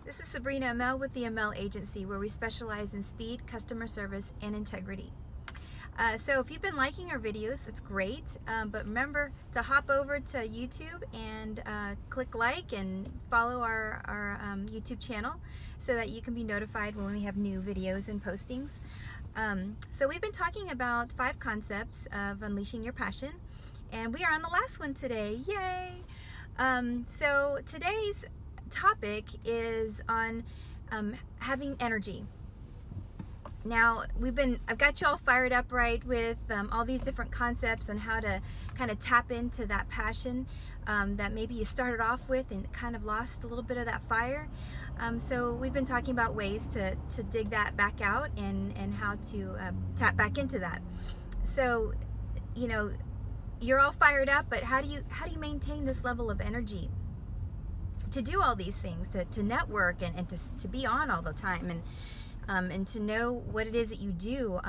This is Sabrina Amel with the Amel Agency, where we specialize in speed, customer service, and integrity. So if you've been liking our videos, that's great. But remember to hop over to YouTube and click like and follow our YouTube channel so that you can be notified when we have new videos and postings. So we've been talking about 5 concepts of unleashing your passion, and we are on the last one today. Yay! So today's topic is on having energy. Now I've got you all fired up, right, with all these different concepts on how to kind of tap into that passion that maybe you started off with and kind of lost a little bit of that fire. So we've been talking about ways to dig that back out and how to tap back into that. So, you know, you're all fired up, but how do you maintain this level of energy to do all these things, to network and to be on all the time and to know what it is that you do,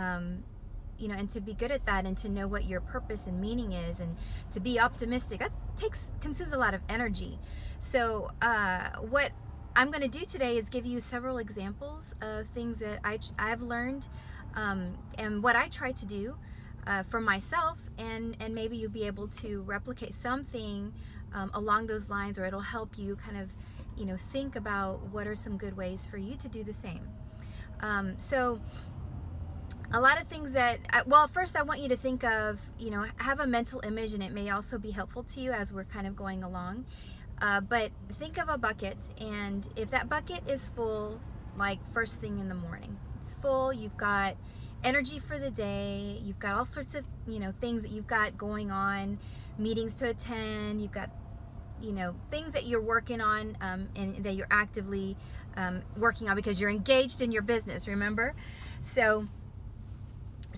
you know, and to be good at that, and to know what your purpose and meaning is, and to be optimistic? That consumes a lot of energy. So what I'm going to do today is give you several examples of things that I've learned and what I try to do for myself, and maybe you'll be able to replicate something along those lines, or it'll help you kind of, you know, think about what are some good ways for you to do the same. So a lot of things that, well, first I want you to think of, you know, have a mental image, and it may also be helpful to you as we're kind of going along. But think of a bucket, and if that bucket is full, like first thing in the morning, it's full, you've got energy for the day, you've got all sorts of, you know, things that you've got going on, meetings to attend, you've got, you know, things that you're working on and that you're actively working on because you're engaged in your business, remember? So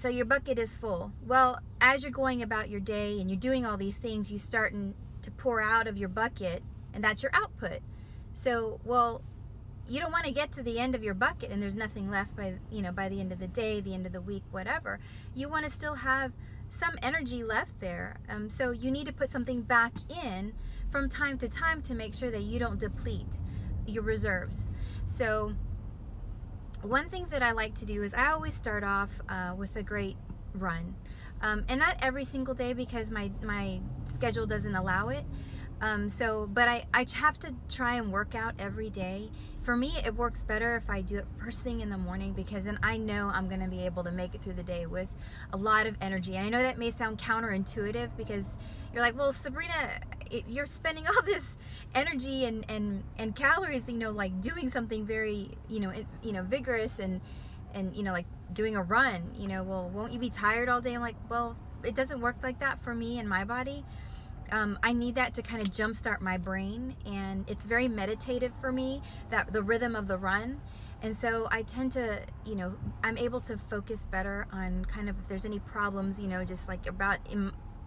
your bucket is full. Well, as you're going about your day and you're doing all these things, you're starting to pour out of your bucket, and that's your output. So, well, you don't want to get to the end of your bucket and there's nothing left by the end of the day, the end of the week, whatever. You want to still have some energy left there. So you need to put something back in from time to time to make sure that you don't deplete your reserves. So one thing that I like to do is I always start off with a great run. And not every single day because my schedule doesn't allow it. But I have to try and work out every day. For me, it works better if I do it first thing in the morning, because then I know I'm going to be able to make it through the day with a lot of energy. And I know that may sound counterintuitive, because you're like, well, Sabrina, you're spending all this energy and calories, you know, like doing something very, vigorous and like doing a run, well, won't you be tired all day? I'm like, well, it doesn't work like that for me and my body. I need that to kind of jumpstart my brain, and it's very meditative for me, that the rhythm of the run. And so I tend to, I'm able to focus better on kind of if there's any problems, just like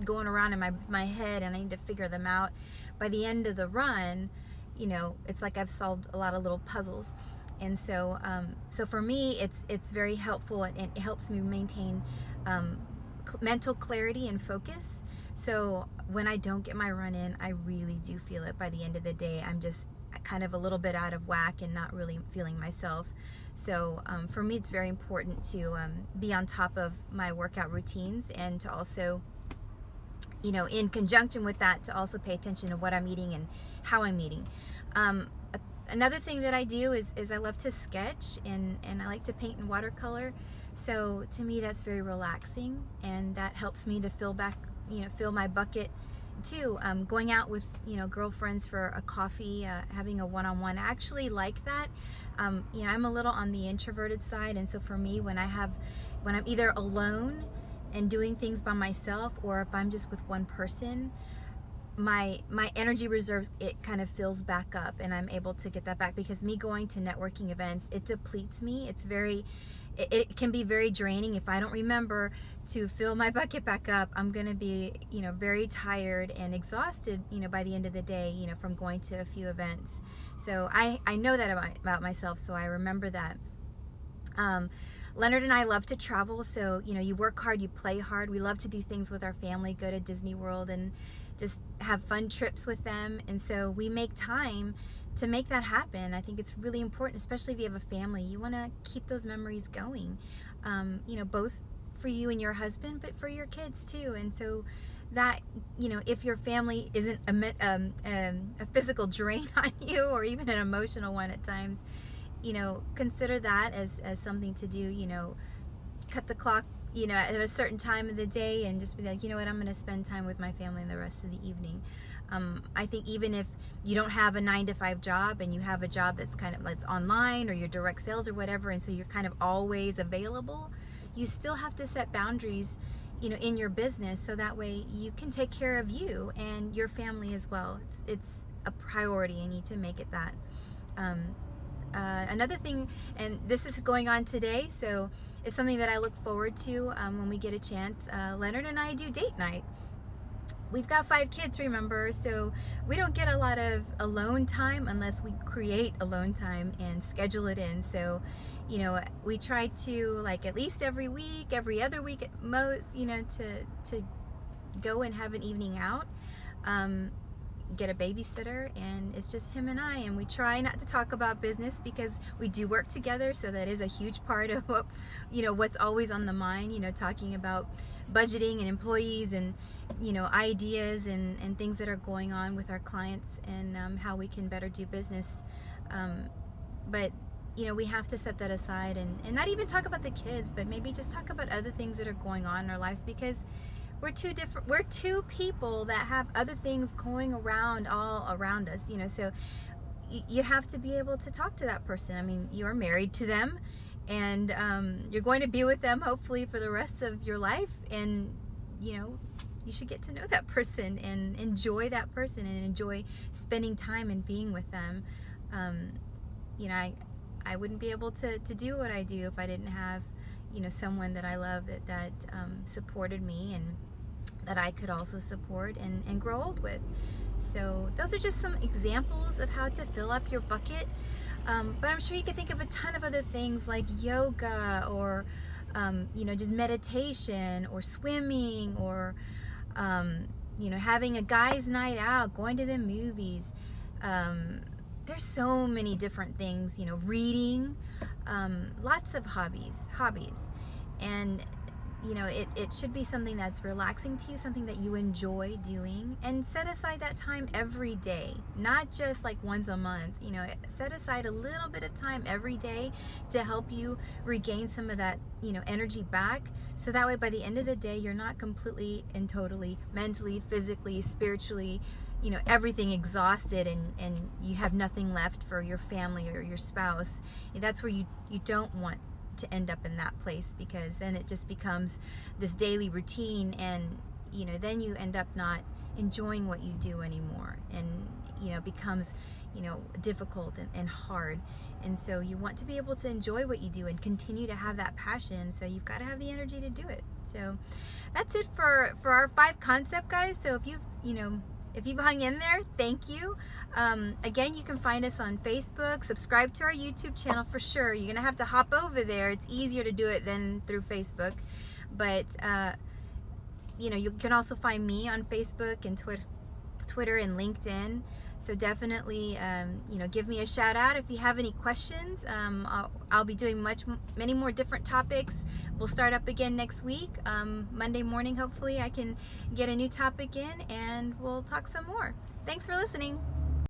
going around in my head, and I need to figure them out. By the end of the run, it's like I've solved a lot of little puzzles. And so, so for me, it's very helpful, and it helps me maintain mental clarity and focus. So when I don't get my run in, I really do feel it. By the end of the day, I'm just kind of a little bit out of whack and not really feeling myself. So for me, it's very important to be on top of my workout routines, and to also, in conjunction with that, to also pay attention to what I'm eating and how I'm eating. Another thing that I do is I love to sketch, and I like to paint in watercolor. So to me, that's very relaxing, and that helps me to fill my bucket too. Going out with, girlfriends for a coffee, having a one-on-one, I actually like that. I'm a little on the introverted side, and so for me, when I'm either alone and doing things by myself, or if I'm just with one person, my energy reserves, it kind of fills back up, and I'm able to get that back, because me going to networking events, it depletes me. It can be very draining. If I don't remember to fill my bucket back up, I'm gonna be, very tired and exhausted, by the end of the day, from going to a few events. So I know that about myself, so I remember that. Leonard and I love to travel, so you work hard, you play hard. We love to do things with our family, go to Disney World and just have fun trips with them. And so we make time to make that happen. I think it's really important, especially if you have a family. You want to keep those memories going, you know, both for you and your husband, but for your kids too. And so that, you know, if your family isn't a physical drain on you, or even an emotional one at times, you know, consider that as something to do. You know, cut the clock, you know, at a certain time of the day, and just be like, you know what, I'm going to spend time with my family the rest of the evening. I think even if you don't have a 9-to-5 job, and you have a job that's kind of like online, or your direct sales or whatever, and so you're kind of always available, you still have to set boundaries, you know, in your business, so that way you can take care of you and your family as well. It's a priority. You need to make it that. Another thing, and this is going on today, so it's something that I look forward to when we get a chance. Leonard and I do date night. We've got 5 kids, remember, so we don't get a lot of alone time unless we create alone time and schedule it in. So, you know, we try to, like, at least every week, every other week at most, you know, to go and have an evening out, get a babysitter, and it's just him and I, and we try not to talk about business because we do work together, so that is a huge part of what, you know, what's always on the mind, you know, talking about budgeting and employees and, you know, ideas and things that are going on with our clients, and how we can better do business. But, you know, we have to set that aside and not even talk about the kids, but maybe just talk about other things that are going on in our lives, because we're two people that have other things going around all around us, you know. So you have to be able to talk to that person. I mean, you're married to them, and you're going to be with them hopefully for the rest of your life, and, you know, you should get to know that person and enjoy that person and enjoy spending time and being with them. You know, I wouldn't be able to do what I do if I didn't have, you know, someone that I love that supported me, and that I could also support and grow old with. So those are just some examples of how to fill up your bucket. But I'm sure you could think of a ton of other things like yoga, or you know, just meditation, or swimming, or you know, having a guys' night out, going to the movies. There's so many different things, you know, reading, lots of hobbies, and, you know, it should be something that's relaxing to you, something that you enjoy doing, and set aside that time every day, not just like once a month. You know, set aside a little bit of time every day to help you regain some of that, you know, energy back, so that way by the end of the day you're not completely and totally mentally, physically, spiritually, you know, everything exhausted, and you have nothing left for your family or your spouse. That's where you don't want to end up in that place, because then it just becomes this daily routine, and, you know, then you end up not enjoying what you do anymore, and, you know, it becomes, you know, difficult and hard. And so you want to be able to enjoy what you do and continue to have that passion, so you've got to have the energy to do it. So that's it for our 5 concept, guys. So if you've hung in there, thank you. Again, you can find us on Facebook. Subscribe to our YouTube channel for sure. You're going to have to hop over there. It's easier to do it than through Facebook. But, you know, you can also find me on Facebook and Twitter and LinkedIn. So definitely, you know, give me a shout out if you have any questions. I'll be doing many more different topics. We'll start up again next week. Monday morning, hopefully I can get a new topic in, and we'll talk some more. Thanks for listening.